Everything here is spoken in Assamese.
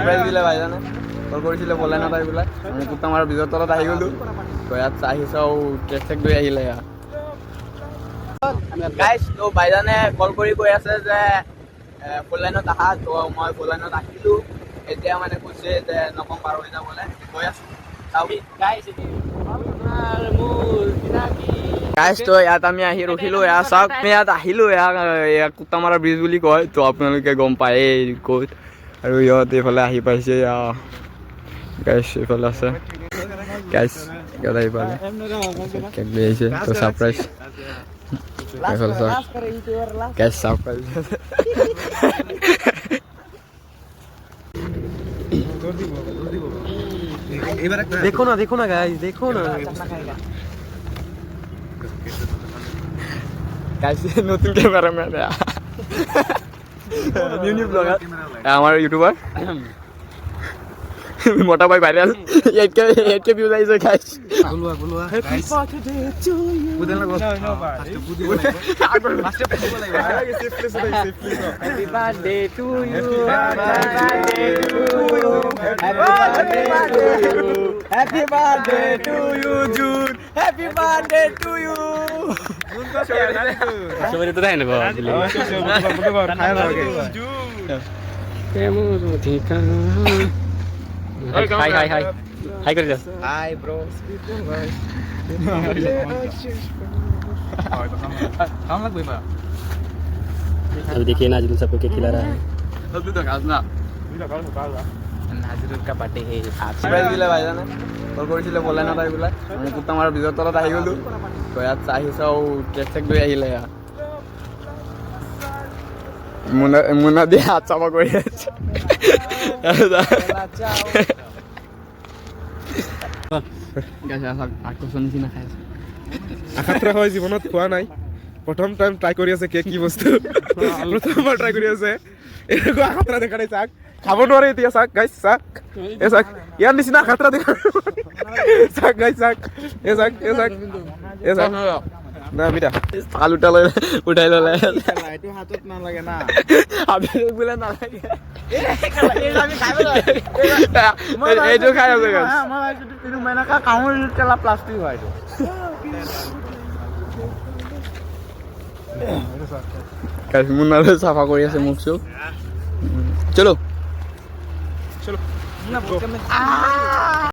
ছাৰপ্ৰাইজ দিলে ভাইজানে কল কৰিছিলে পলাই নাপাই বোলে আমি কুটা মাৰৰ ব্ৰিজৰ তলত আহি গ'লোঁ তো ইয়াত আহি চাওঁ কেক চেক লৈ আহিলে ইয়াত গাইজ তো ভাইজানে কল কৰি কৈ আছে যে ফুল লাইনত আহা তো মই ফুল লাইনত আহিলোঁ এতিয়া মানে কৈছে যে নকম পাৰ হৈ যাবলৈ কৈ আছোঁ গাইজ তো ইয়াত আমি আহি ৰখিলোঁ এয়া চাওক আমি ইয়াত আহিলোঁ এয়া কুটামাৰা ব্ৰিজ বুলি কয় তো আপোনালোকে গম পায় ক'ত আৰু ইহঁত এইফালে আহি পাইছে গাইজ এইফালে আছে গাইজ ইয়াত আহি পালে কেক লৈ আহিছে তো ছাৰপ্ৰাইজ এইফালে চাওক গাইজ ছাৰপ্ৰাইজ देखो ना गाइस देखो ना গাইজ নতুন কেমেৰামেন নিউ ব্লগাৰ আমাৰ ইউটিউবাৰ মোটা ভাই ভাইরাল 8K ভিউজ আইছে গাইস बुलवा happy birthday to you Budan लगो happy birthday to you happy birthday to you जून हैप्पी बर्थडे टू यू सबरे तो रहने बा केमो ठिका हाय कर दे हाय ब्रो हम लग गए अभी देखिए नाजिल सबको केक खिला रहा है अब तो खास ना नाजिल का बर्थडे है आज ছাৰপ্ৰাইজ দিলে ভাইজানে কল কৰিছিলে পলাই নাপাই বোলে আমি কুটা মাৰৰ ব্ৰিজৰ তলত আহি গ'লোঁ তো ইয়াত আহি চাওঁ কেক চেক লৈ আহিলে ইয়াত মুনা দিয়ে হাত চাফা কৰি আছে আখাত্ৰা হয় জীৱনত খোৱা নাই প্ৰথম টাইম ট্ৰাই কৰি আছে কেক কি বস্তু প্ৰথমবাৰ ট্ৰাই কৰি আছে এনেকুৱা আখাত্ৰা দেখা নাই চাক খাব নোৱাৰে এতিয়া চাক গাইছ চাক এ চাক ইয়াৰ নিচিনা আখাত্ৰা দেখা চাক গাইছ চাক এ চাক না বিটা পাল উঠাই ল'লে এইটো হাতত নালাগে না হাতত বোলে নালাগে এইটো খাই আছে প্লাষ্টিক হয় এইটো মুনালে চাফা কৰি আছে মুখ চুখ চলো